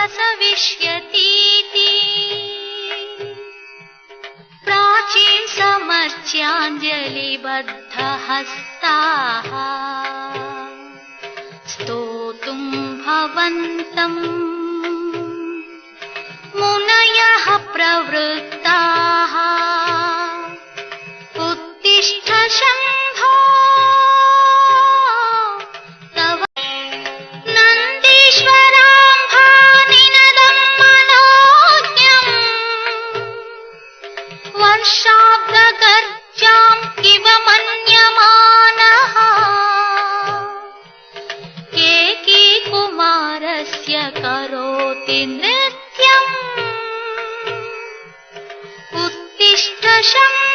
प्रसविष्यतीति प्राचीन समर्च्याञ्जलिबद्धहस्ताः स्तोतुं भवन्तम् मुनयः प्रवृत्ताः उत्तिष्ठ शम्भो तव नन्दीश्वराम्भानिनदं मनोज्ञम् वर्षाब्दगर्जां इव मन्यमानः केकीकुमारस्य करोति नृत्यम् उत्तिष्ठ शम्भो